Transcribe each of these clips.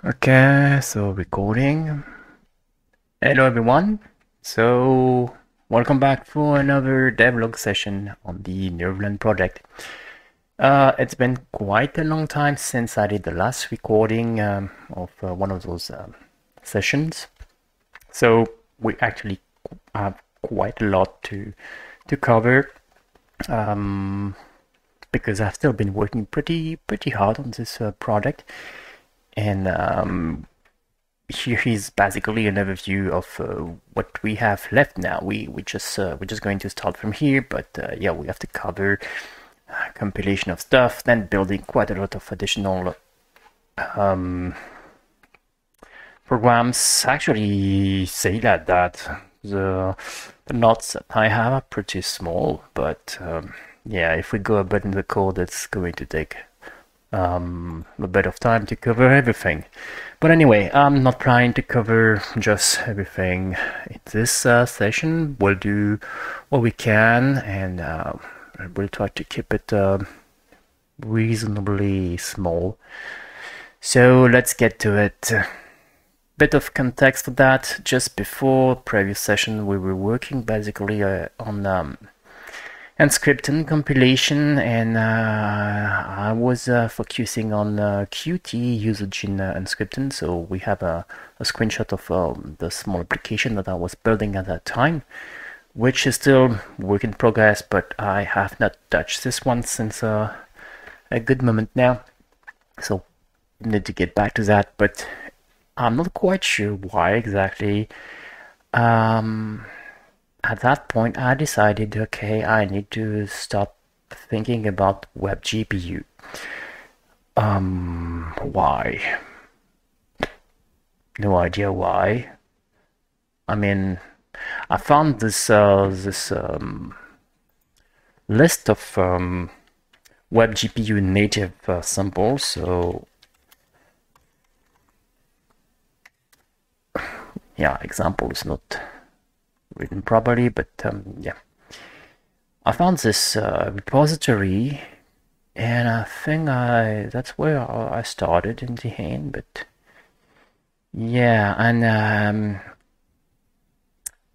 Okay, so recording. Hello everyone. So welcome back for another devlog session on the NervLand project. It's been quite a long time since I did the last recording of one of those sessions. So we actually have quite a lot to cover because I've still been working pretty hard on this project. And here is basically an overview of what we have left now. We're just going to start from here, but yeah, we have to cover compilation of stuff, then building quite a lot of additional programs. Actually, say that the nodes that I have are pretty small, but yeah, if we go a bit in the code, it's going to take a bit of time to cover everything. But anyway, I'm not trying to cover just everything in this session. We'll do what we can, and we'll try to keep it reasonably small. So let's get to it. Bit of context for that. Just before previous session, we were working basically on Emscripten compilation, and I was focusing on Qt usage in Emscripten. So we have a screenshot of the small application that I was building at that time, which is still work in progress, but I have not touched this one since a good moment now. So need to get back to that, but I'm not quite sure why exactly. At that point, I decided, okay, I need to start thinking about WebGPU. Why? No idea why. I mean, I found this list of WebGPU native samples. So yeah, example is not written properly, but yeah, I found this repository, and I think that's where I started in the end. But yeah, and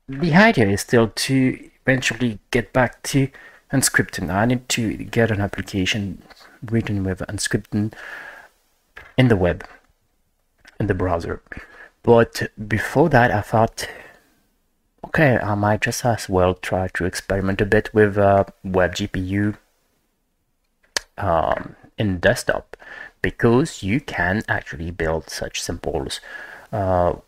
the idea is still to eventually get back to Emscripten. I need to get an application written with Emscripten in the web, in the browser. But before that, I thought, okay, I might just as well try to experiment a bit with WebGPU in desktop, because you can actually build such symbols on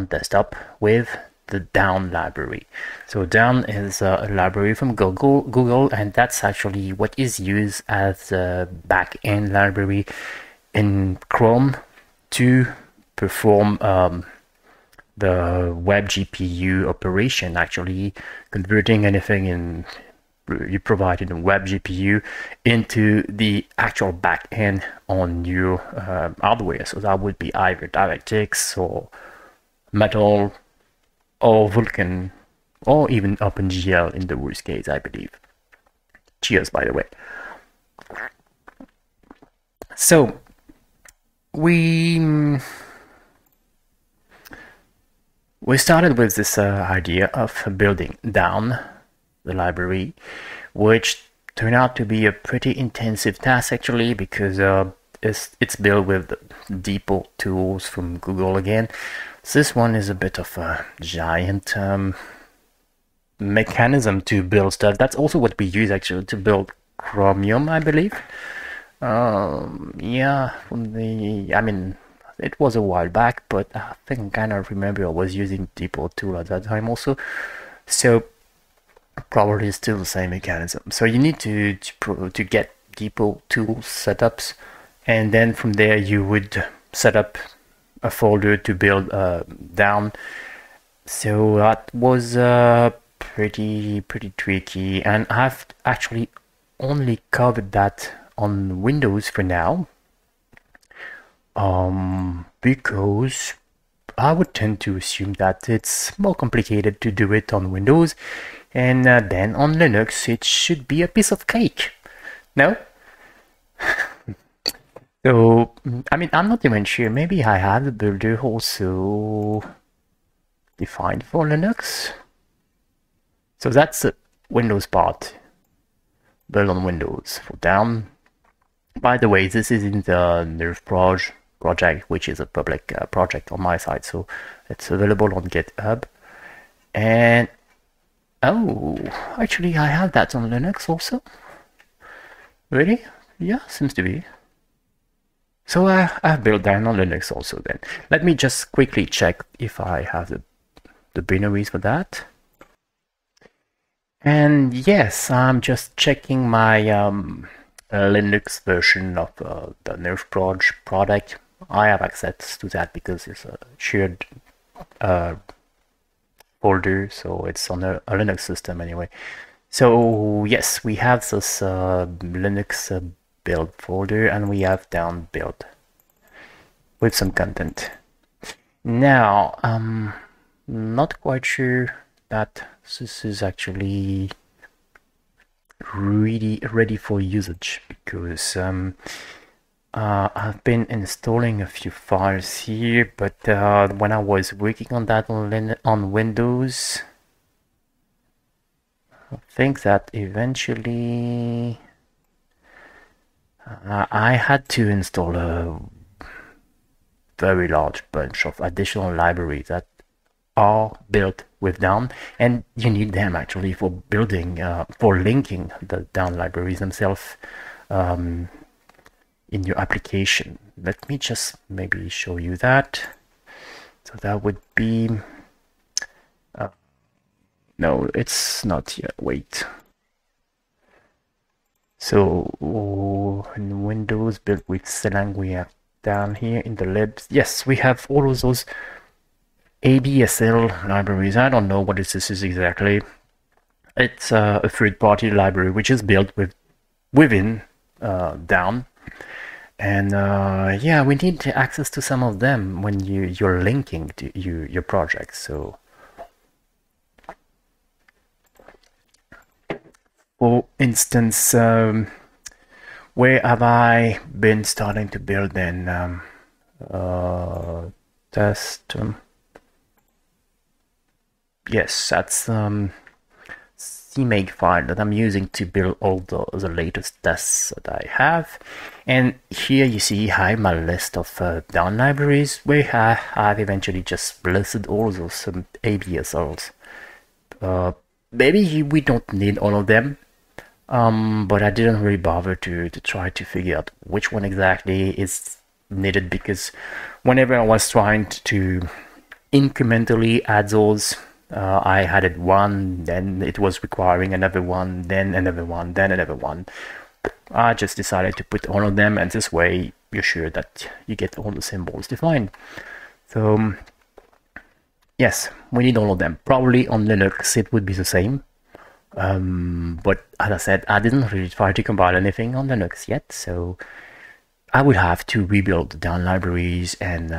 desktop with the down library. So down is a library from Google, and that's actually what is used as a backend library in Chrome to perform the WebGPU operation, actually converting anything you provide in the WebGPU into the actual backend on your hardware. So that would be either DirectX or Metal or Vulkan or even OpenGL in the worst case, I believe. Cheers, by the way. So we started with this idea of building down the library, which turned out to be a pretty intensive task actually, because it's built with depot tools from Google again. So this one is a bit of a giant mechanism to build stuff. That's also what we use actually to build Chromium, I believe. Yeah, I mean, it was a while back, but I think I kind of remember I was using depot tool at that time also. So probably still the same mechanism. So you need to get depot tool setups, and then from there you would set up a folder to build down. So that was pretty tricky, and I've actually only covered that on Windows for now, because I would tend to assume that it's more complicated to do it on Windows, and then on Linux it should be a piece of cake. No? So, I mean, I'm not even sure. Maybe I have the builder also defined for Linux. So that's the Windows part, build on Windows for down. By the way, this is in the NervProj project, which is a public project on my side, so it's available on GitHub. And oh, actually, I have that on Linux also. Really? Yeah, seems to be. So I've built that on Linux also then. Let me just quickly check if I have the binaries for that. And yes, I'm just checking my Linux version of the NervProj product. I have access to that because it's a shared folder, so it's on a Linux system anyway. So yes, we have this Linux build folder, and we have down build with some content. Now, not quite sure that this is actually really ready for usage because I've been installing a few files here, but when I was working on that on Windows, I think that eventually I had to install a very large bunch of additional libraries that are built with down, and you need them actually for building, for linking the down libraries themselves in your application. Let me just maybe show you that. So that would be, no, it's not yet, wait. So in Windows built with Selang, we have down here in the libs, yes, we have all of those ABSL libraries. I don't know what this is exactly. It's a third-party library which is built within down, and yeah, we need access to some of them when you're linking to your project. So for instance, where have I been starting to build then? Test. Yes, that's CMake file that I'm using to build all the latest tests that I have. And here you see I have my list of down libraries where I've eventually just listed all those ABSLs. Maybe we don't need all of them, but I didn't really bother to try to figure out which one exactly is needed, because whenever I was trying to incrementally add those, I added one, then it was requiring another one, then another one, then another one. I just decided to put all of them, and this way you're sure that you get all the symbols defined. So yes, we need all of them. Probably on Linux it would be the same. But as I said, I didn't really try to compile anything on Linux yet, so I would have to rebuild the down libraries and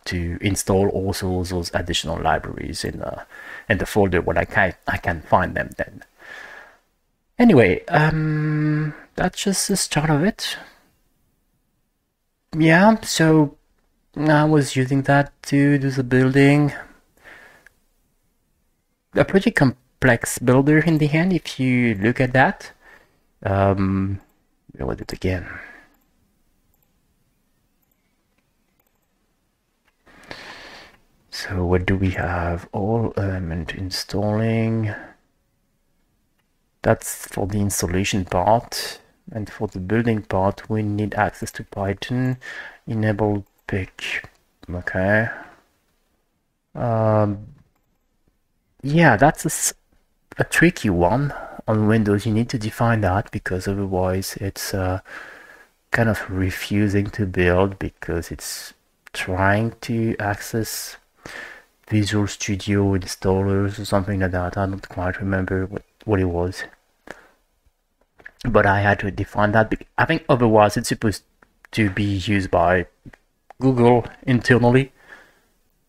to install also those additional libraries in the folder when I can find them then. Anyway, that's just the start of it. Yeah, so I was using that to do the building. A pretty complex builder in the end if you look at that. We'll do it again. So what do we have? All element installing. That's for the installation part. And for the building part, we need access to Python. Enable pick. Okay. Yeah, that's a tricky one. On Windows, you need to define that, because otherwise it's kind of refusing to build because it's trying to access Visual Studio installers or something like that. I don't quite remember what it was, but I had to define that. I think otherwise it's supposed to be used by Google internally.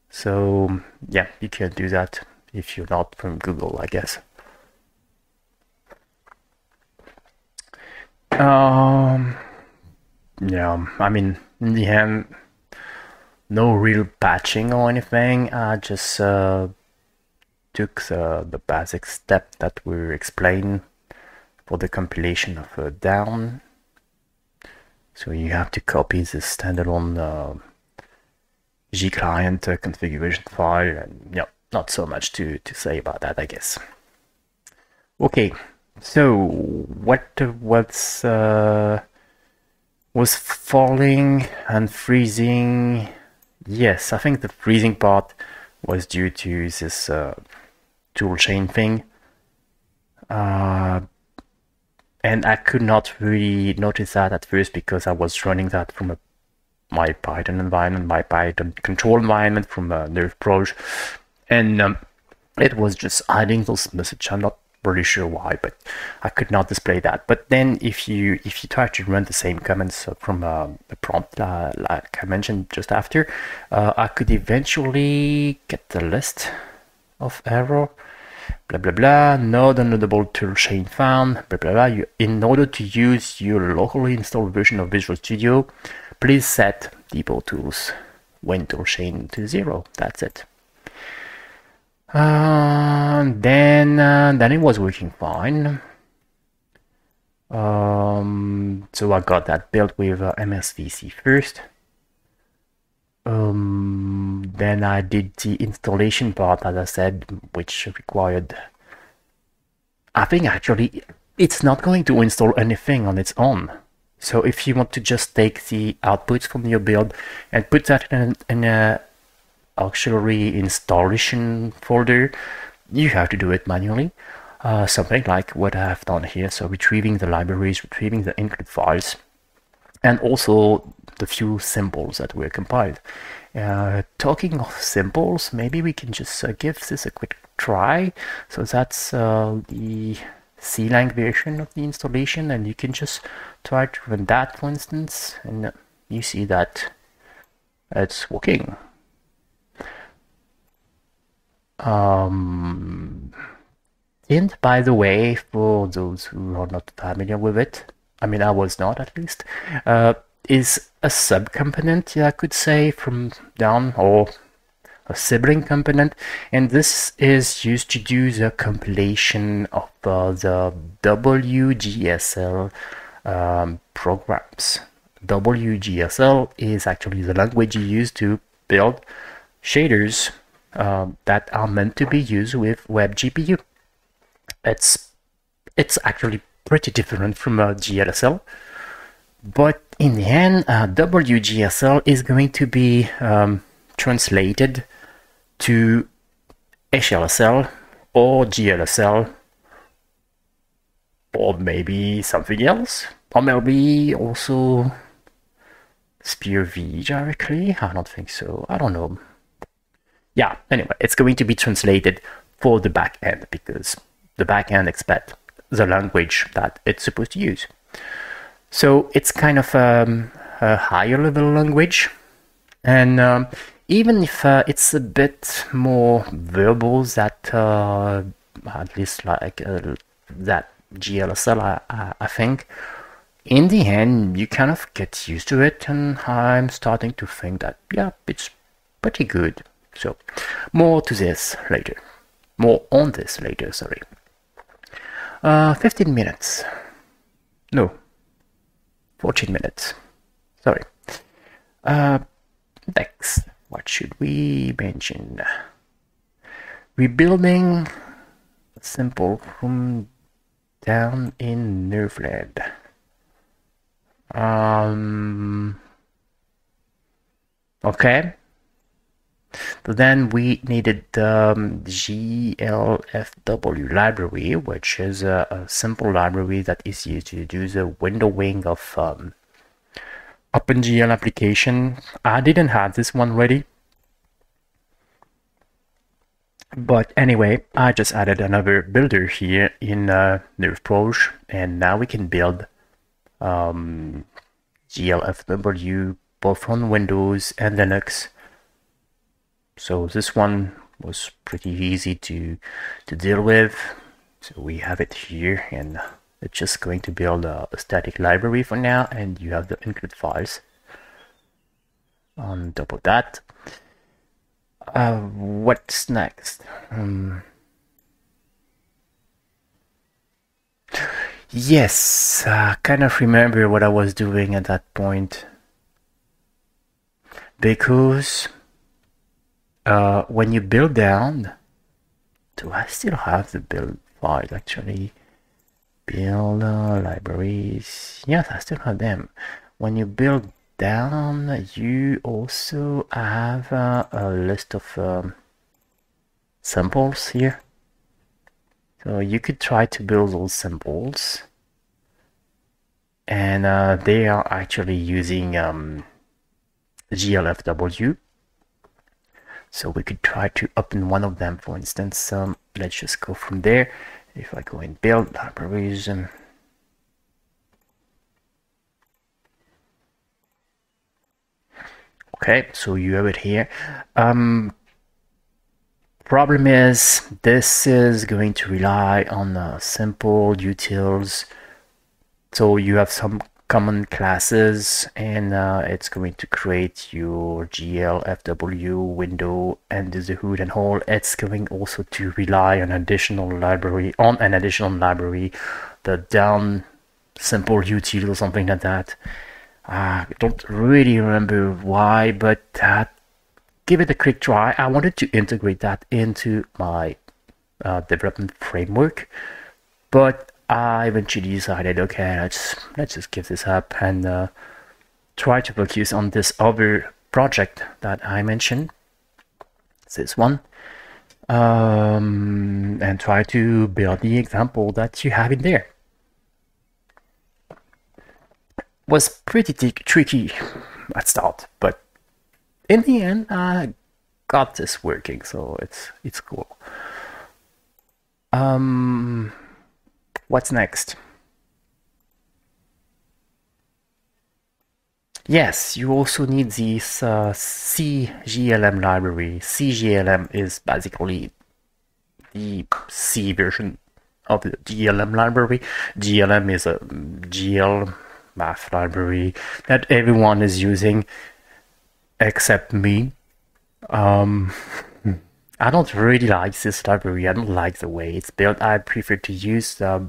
So yeah, you can't do that if you're not from Google, I guess. yeah, I mean, in the end, no real patching or anything. I just took the basic step that were explained for the compilation of a down. So you have to copy the standalone G-client configuration file, and yeah, not so much to say about that, I guess. Okay, so what was falling and freezing? Yes, I think the freezing part was due to this toolchain thing. And I could not really notice that at first because I was running that from my Python environment, my Python control environment from NervProj, and it was just hiding those messages. I'm not really sure why, but I could not display that. But then if you try to run the same commands from a prompt like I mentioned just after, I could eventually get the list of error. Blah blah blah, no downloadable toolchain found, blah blah blah. In order to use your locally installed version of Visual Studio, please set depot tools when toolchain to 0. That's it. Then it was working fine. So I got that built with MSVC first. Then I did the installation part, as I said, which required, I think actually it's not going to install anything on its own. So if you want to just take the outputs from your build and put that in a auxiliary installation folder, you have to do it manually. Something like what I have done here. So retrieving the libraries, retrieving the include files, and also the few symbols that were compiled. Talking of symbols, maybe we can just give this a quick try. So that's the C-lang version of the installation, and you can just try to run that, for instance, and you see that it's working. And by the way, for those who are not familiar with it, I mean, I was not at least, is a subcomponent, I could say, from down, or a sibling component, and this is used to do the compilation of the WGSL programs. WGSL is actually the language you use to build shaders that are meant to be used with WebGPU. It's actually pretty different from GLSL, but in the end, WGSL is going to be translated to HLSL or GLSL, or maybe something else, or maybe also SpearV directly. I don't think so. I don't know. Yeah, anyway, it's going to be translated for the backend because the backend expects the language that it's supposed to use. So it's kind of a higher level language, and even if it's a bit more verbal that at least like that GLSL, I think, in the end you kind of get used to it, and I'm starting to think that yeah, it's pretty good. So more to this later. More on this later, sorry. 15 minutes. No. 14 minutes. Sorry. Next, what should we mention? Rebuilding a simple room down in NervLand. Okay. So then we needed GLFW library, which is a simple library that is used to do the windowing of OpenGL application. I didn't have this one ready, but anyway, I just added another builder here in NervProj, and now we can build GLFW both on Windows and Linux. So this one was pretty easy to deal with. So we have it here, and It's just going to build a static library for now, and you have the include files on top of that. What's next? Yes, I kind of remember what I was doing at that point, because when you build down, do I still have the build file actually? Build libraries. Yes, I still have them. When you build down, you also have a list of samples here. So you could try to build those samples, and they are actually using GLFW. So we could try to open one of them, for instance. Let's just go from there. If I go in build libraries, okay, so you have it here. Problem is, this is going to rely on simple utils. So you have some common classes, and it's going to create your GLFW window and the hood and all. It's going also to rely on an additional library, the down simple util or something like that. I don't really remember why, but give it a quick try. I wanted to integrate that into my development framework, but I eventually decided, okay, let's just give this up and try to focus on this other project that I mentioned, this one, and try to build the example that you have in there. Was pretty tricky at start, but in the end, I got this working, so it's cool. What's next? Yes, you also need this CGLM library. CGLM is basically the C version of the GLM library. GLM is a GL math library that everyone is using except me. I don't really like this library. I don't like the way it's built. I prefer to use the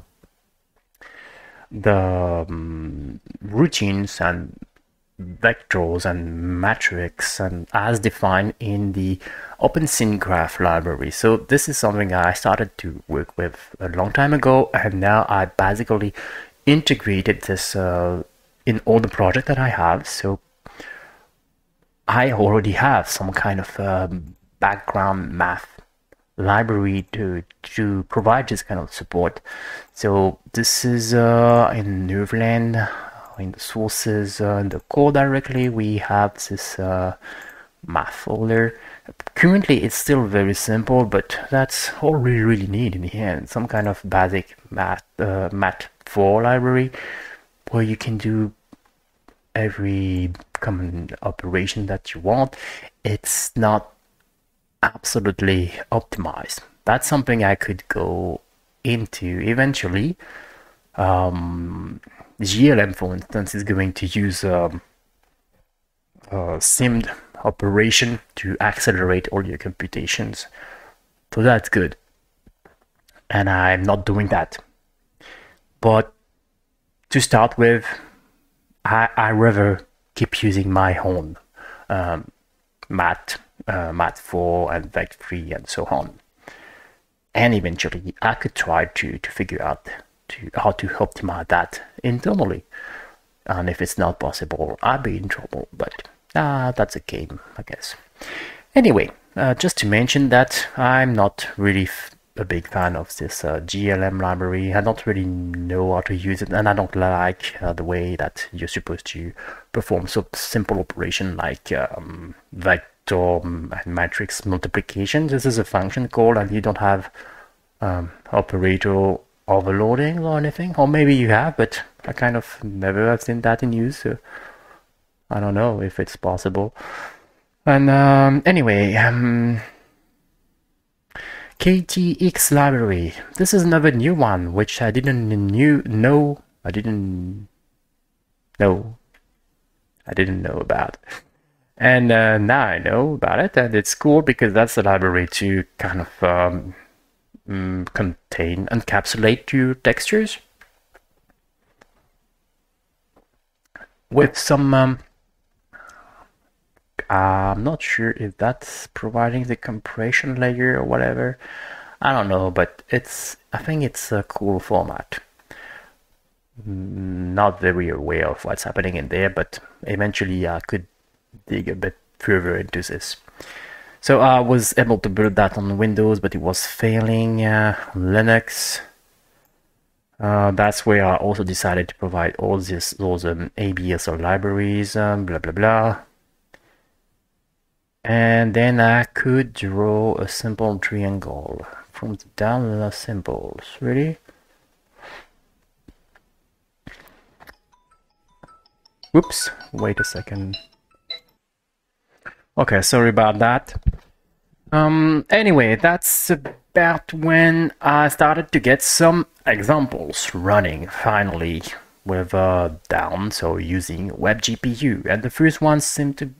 routines and vectors and matrix and as defined in the OpenScene Graph library. So this is something I started to work with a long time ago, and now I basically integrated this in all the projects that I have. So I already have some kind of background math library to provide this kind of support. So this is in NervLand, in the sources, in the core directly, we have this math folder. Currently it's still very simple, but that's all we really need in the end. Some kind of basic mat4 library where you can do every common operation that you want. It's not absolutely optimized. That's something I could go into eventually. GLM, for instance, is going to use simd operation to accelerate all your computations. So that's good. And I'm not doing that. But to start with, I rather keep using my own mat4 and vect3 and so on. And eventually I could try to figure out how to optimize that internally. And if it's not possible, I'll be in trouble, but that's a game, I guess. Anyway, just to mention that I'm not really a big fan of this GLM library. I don't really know how to use it, and I don't like the way that you're supposed to perform so simple operation like vector and matrix multiplication. This is a function call, and you don't have operator overloading or anything, or maybe you have, but I kind of never have seen that in use, so I don't know if it's possible. And anyway, KTX library. This is another new one which I didn't know about. And now I know about it, and it's cool because that's a library to kind of encapsulate your textures with some I'm not sure if that's providing the compression layer or whatever. I don't know, but I think it's a cool format. Not very aware of what's happening in there, but eventually I could dig a bit further into this. So I was able to build that on Windows, but it was failing on Linux. That's where I also decided to provide all those ABSL libraries, blah blah blah. And then I could draw a simple triangle from the down symbols. Ready? Whoops, wait a second. Okay, sorry about that. Anyway, that's about when I started to get some examples running finally with down, so using WebGPU. And the first one seemed to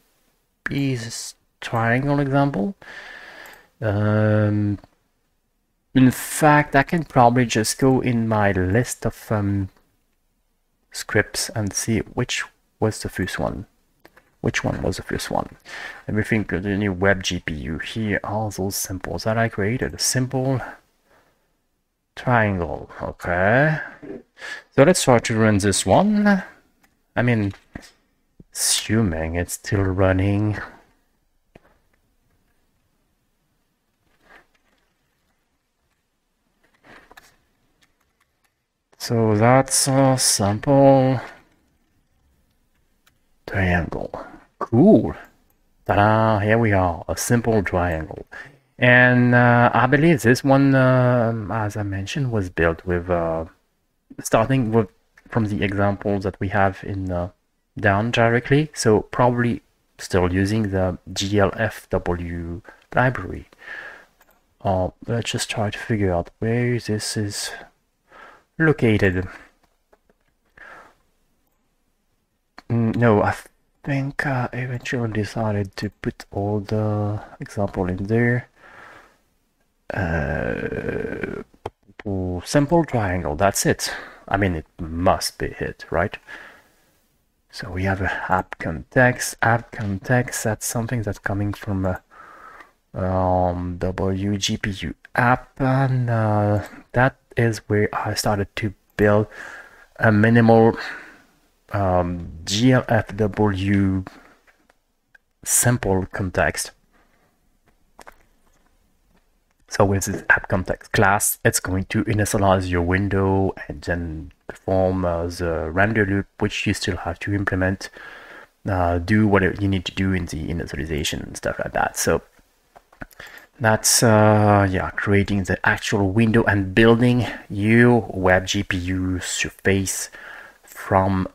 be this triangle example. In fact, I can probably just go in my list of scripts and see which was the first one. Which one was the first one? Everything continue WebGPU. Here are those symbols that I created. A simple triangle. Okay. So let's try to run this one. I mean, assuming it's still running. So that's a sample triangle. Cool. Ta-da! Here we are, a simple triangle. And I believe this one, as I mentioned, was built with starting with from the examples that we have in down directly. So probably still using the GLFW library. Let's just try to figure out where this is located. No, I think I eventually decided to put all the example in there. Simple triangle, that's it. I mean, it must be it, right? So we have a app context. App context, that's something that's coming from a WGPU app, and that is where I started to build a minimal GLFW simple context. So with this app context class, it's going to initialize your window and then perform the render loop, which you still have to implement, do whatever you need to do in the initialization and stuff like that. So that's yeah, creating the actual window and building your WebGPU surface from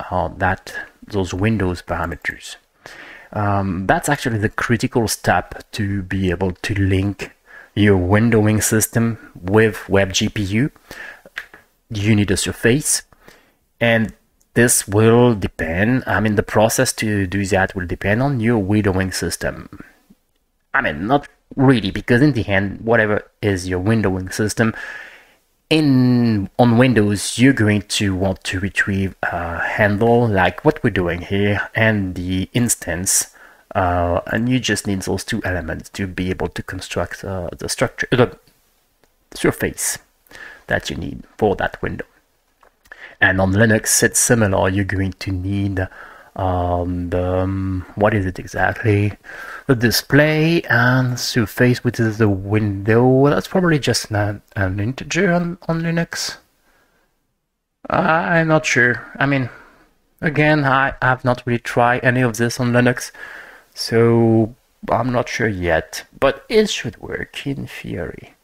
those Windows parameters. That's actually the critical step to be able to link your windowing system with WebGPU. You need a surface, and this will depend, I mean, the process to do that will depend on your windowing system. I mean, not really, because in the end, whatever is your windowing system, on Windows, you're going to want to retrieve a handle like what we're doing here and the instance, and you just need those two elements to be able to construct the structure, the surface that you need for that window. And on Linux, it's similar. You're going to need what is it exactly? The display and surface, which is the window. That's probably just an integer on Linux. I'm not sure. I mean, again, I have not really tried any of this on Linux, so I'm not sure yet, but it should work in theory.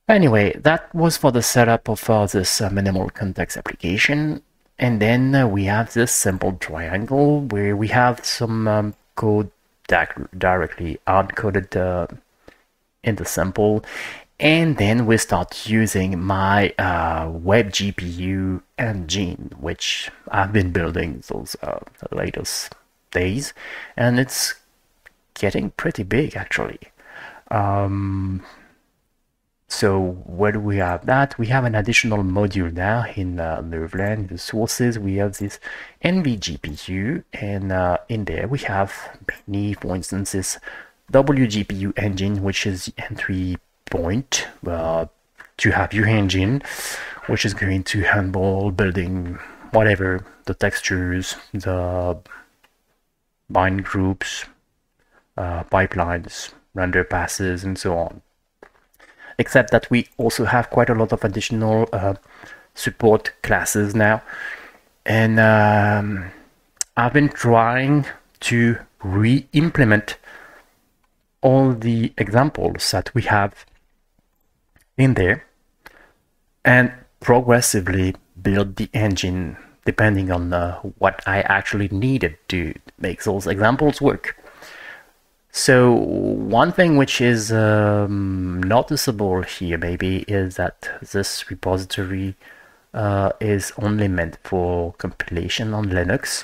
Anyway, that was for the setup of this minimal context application. And then we have this simple triangle where we have some code directly hard-coded in the sample, and then we start using my WebGPU engine, which I've been building those latest days, and it's getting pretty big actually. So where do we have that? We have an additional module now in NervLand. The sources, we have this NVGPU, and in there we have many, for instance, this WGPU engine, which is entry point to have your engine, which is going to handle building whatever, the textures, the bind groups, pipelines, render passes, and so on. Except that we also have quite a lot of additional support classes now. And I've been trying to re-implement all the examples that we have in there and progressively build the engine depending on what I actually needed to make those examples work. So one thing which is noticeable here maybe is that this repository is only meant for compilation on Linux,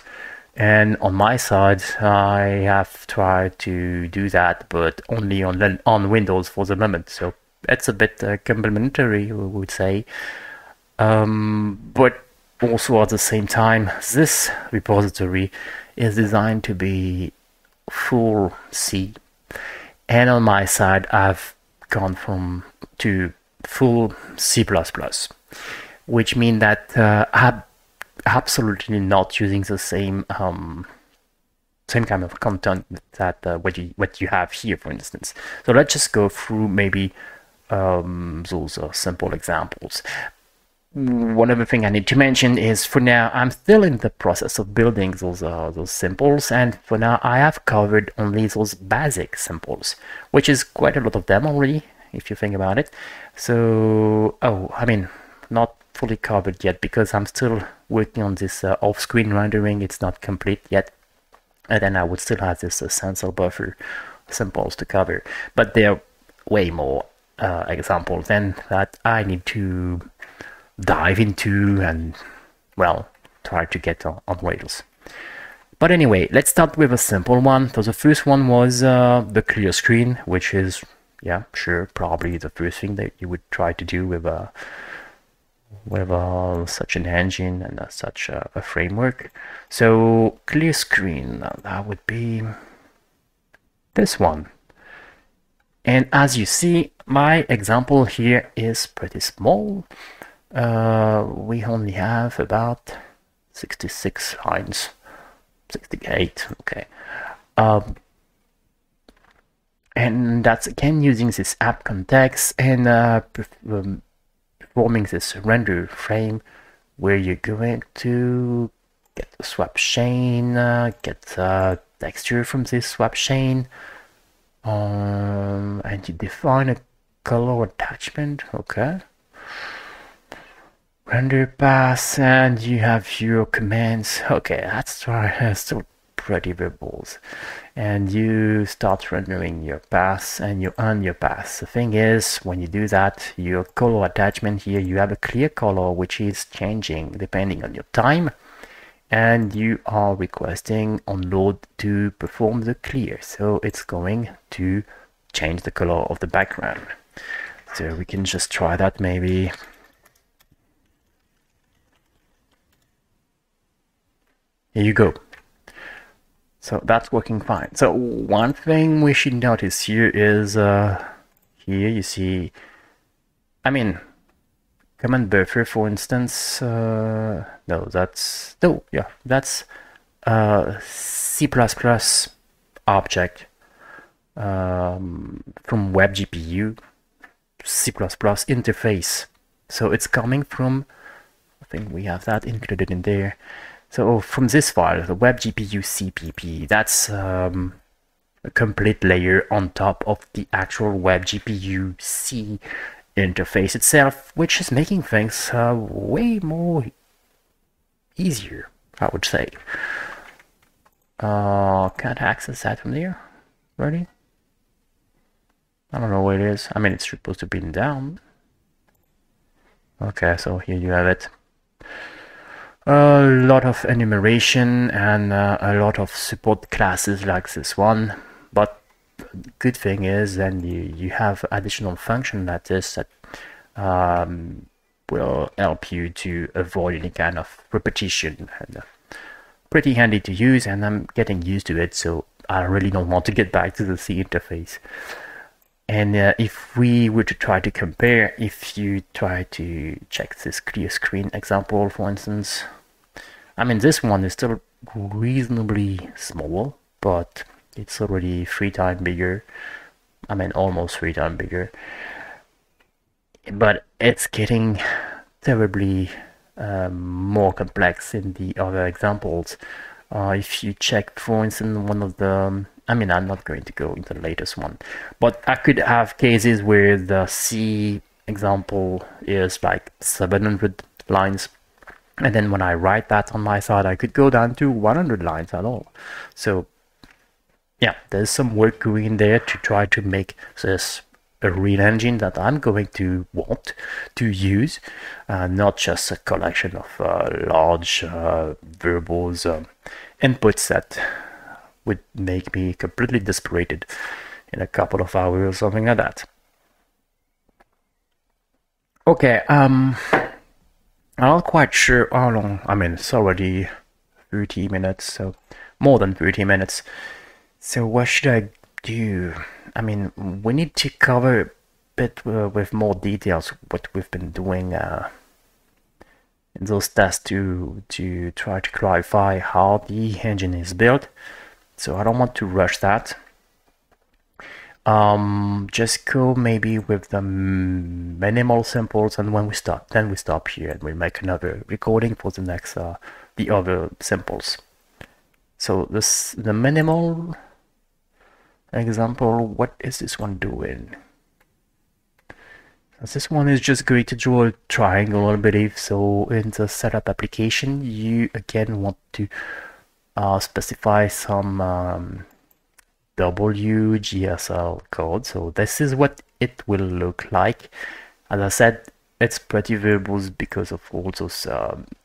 and on my side I have tried to do that, but only on Windows for the moment. So it's a bit complementary, we would say, but also at the same time this repository is designed to be full C, and on my side I've gone to full C++, which means that I'm absolutely not using the same kind of content that what you have here, for instance. So let's just go through maybe those simple examples. One other thing I need to mention is, for now, I'm still in the process of building those symbols, and for now I have covered only those basic symbols, which is quite a lot of them already, if you think about it. So, I mean, not fully covered yet, because I'm still working on this off-screen rendering. It's not complete yet, and then I would still have this sensor buffer symbols to cover, but there are way more examples than that I need to dive into and, well, try to get on Rails. But anyway, let's start with a simple one. So the first one was the clear screen, which is, yeah, sure, probably the first thing that you would try to do with such an engine and such a framework. So clear screen, that would be this one. And as you see, my example here is pretty small. We only have about 66 lines, 68, okay. And that's again using this app context and performing this render frame, where you're going to get the swap chain, get texture from this swap chain, and you define a color attachment, okay. Render pass, and you have your commands. Okay, that's still pretty verbose. And you start rendering your pass and you earn your pass. The thing is, when you do that, your color attachment here, you have a clear color which is changing depending on your time, and you are requesting on load to perform the clear. So it's going to change the color of the background. So we can just try that maybe. Here you go. So that's working fine. So one thing we should notice here is here you see, I mean, command buffer, for instance. That's C++ object from WebGPU C++ interface. So it's coming from, I think we have that included in there. So from this file, the WebGPU CPP, that's a complete layer on top of the actual WebGPU C interface itself, which is making things way more easier, I would say. Can't access that from there, really? I don't know where it is. I mean, it's supposed to be down. Okay, so here you have it. A lot of enumeration and a lot of support classes like this one. But good thing is then you have additional function like this that will help you to avoid any kind of repetition. And pretty handy to use, and I'm getting used to it, so I really don't want to get back to the C interface. And if we were to try to compare, if you try to check this clear screen example, for instance, I mean, this one is still reasonably small, but it's already 3 times bigger. I mean, almost 3 times bigger. But it's getting terribly more complex in the other examples. If you check, for instance, one of the, I mean, I'm not going to go into the latest one, but I could have cases where the C example is like 700 lines. And then when I write that on my side, I could go down to 100 lines at all. So yeah, there's some work going in there to try to make this a real engine that I'm going to want to use, not just a collection of large verbose inputs that would make me completely desperated in a couple of hours or something like that. Okay, I'm not quite sure how long. I mean, it's already 30 minutes, so more than 30 minutes. So what should I do? I mean, we need to cover a bit with more details what we've been doing in those tests to try to clarify how the engine is built. So I don't want to rush that. Just go maybe with the minimal samples, and when we stop, then we stop here and we'll make another recording for the next the other samples. So the minimal example, what is this one doing? So this one is just going to draw a triangle, I believe. So in the setup application, you again want to specify some WGSL code. So this is what it will look like. As I said, it's pretty verbose because of all those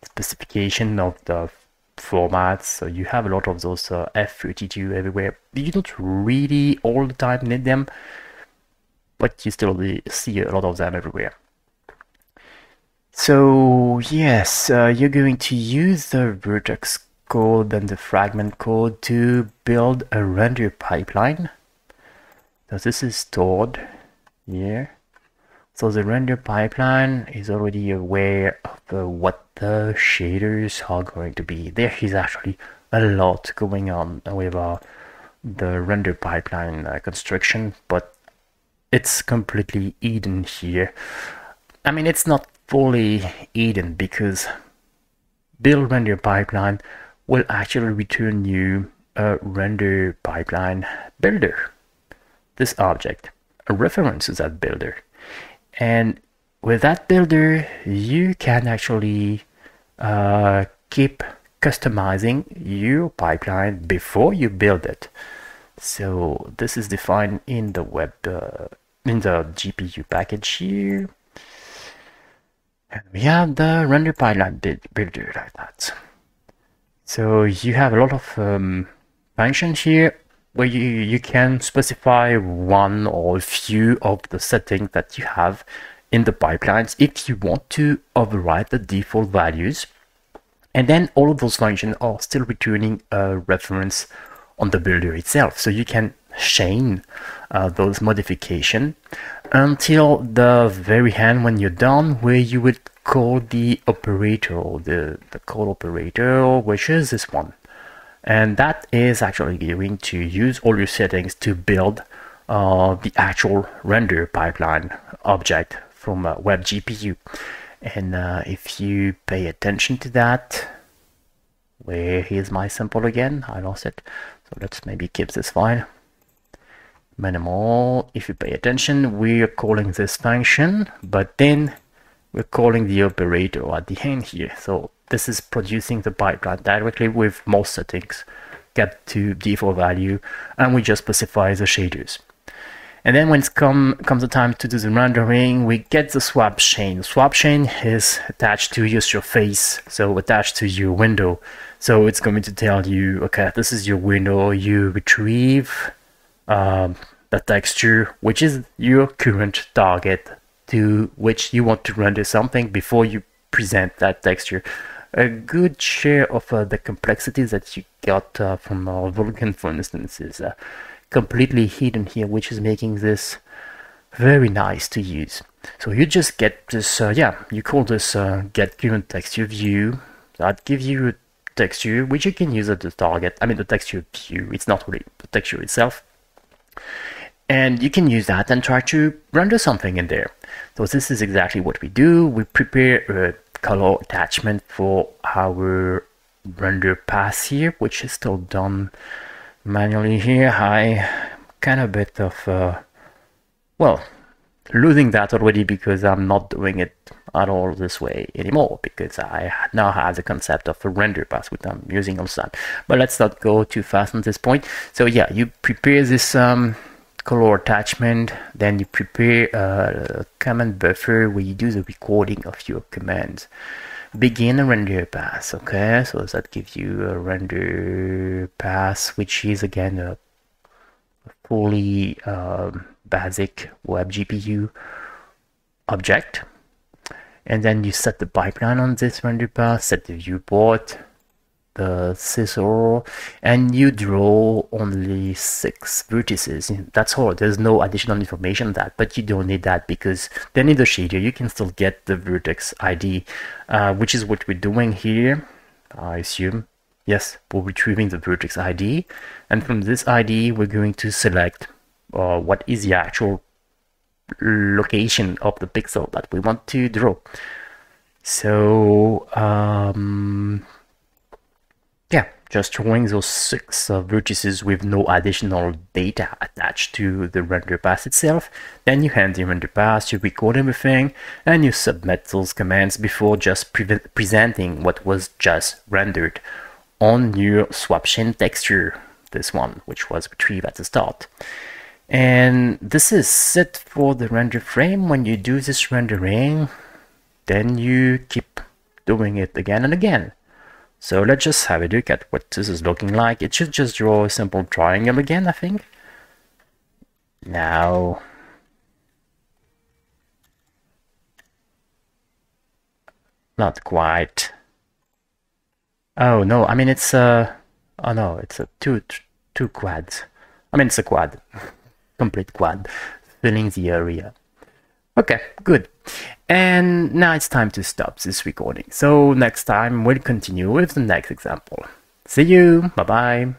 specification of the formats. So you have a lot of those F32 everywhere. You don't really all the time need them, but you still see a lot of them everywhere. So yes, you're going to use the vertex code and the fragment code to build a render pipeline. So this is stored here. So the render pipeline is already aware of what the shaders are going to be. There is actually a lot going on with the render pipeline construction, but it's completely hidden here. I mean, it's not fully hidden because build render pipeline will actually return you a render pipeline builder, this object, a reference to that builder. And with that builder, you can actually keep customizing your pipeline before you build it. So this is defined in the in the GPU package here. And we have the render pipeline builder like that. So you have a lot of functions here where you can specify one or a few of the settings that you have in the pipelines if you want to override the default values. And then all of those functions are still returning a reference on the builder itself. So you can chain those modifications until the very end when you're done, where you would call the operator, or the call operator, which is this one. And that is actually going to use all your settings to build the actual render pipeline object from WebGPU. And if you pay attention to that, where is my sample again? I lost it. So let's maybe keep this file. Minimal. If you pay attention, we're calling this function, but then we're calling the operator at the end here. So this is producing the pipeline directly with most settings, get to default value, and we just specify the shaders. And then when it comes the time to do the rendering, we get the swap chain. The swap chain is attached to your surface, so attached to your window. So it's going to tell you, okay, this is your window. You retrieve the texture, which is your current target to which you want to render something before you present that texture. A good share of the complexities that you got from Vulkan, for instance, is completely hidden here, which is making this very nice to use. So you just get this, you call this get current texture view. That gives you a texture which you can use at the target. I mean, the texture view, it's not really the texture itself. And you can use that and try to render something in there. So this is exactly what we do. We prepare a color attachment for our render pass here, which is still done manually here. I kind of a bit of well, losing that already because I'm not doing it at all this way anymore, because I now have the concept of a render pass, which I'm using all the time. But let's not go too fast on this point. So yeah, you prepare this color attachment, then you prepare a command buffer where you do the recording of your commands. Begin a render pass, okay, so that gives you a render pass, which is again a fully basic WebGPU object. And then you set the pipeline on this render pass, set the viewport, the scissor, and you draw only 6 vertices. That's all. There's no additional information on that, but you don't need that, because then in the shader you can still get the vertex ID, which is what we're doing here, I assume. Yes, we're retrieving the vertex ID, and from this ID we're going to select what is the actual location of the pixel that we want to draw. So yeah, just drawing those 6 vertices with no additional data attached to the render pass itself. Then you hand the render pass, you record everything, and you submit those commands before just presenting what was just rendered on your swap chain texture, this one, which was retrieved at the start. And this is it for the render frame. When you do this rendering, then you keep doing it again and again. So let's just have a look at what this is looking like. It should just draw a simple triangle again, I think. Now, not quite. Oh no, I mean it's oh no, it's a two quads. I mean it's a quad, complete quad, filling the area. Okay, good. And now it's time to stop this recording. So next time we'll continue with the next example. See you, bye bye.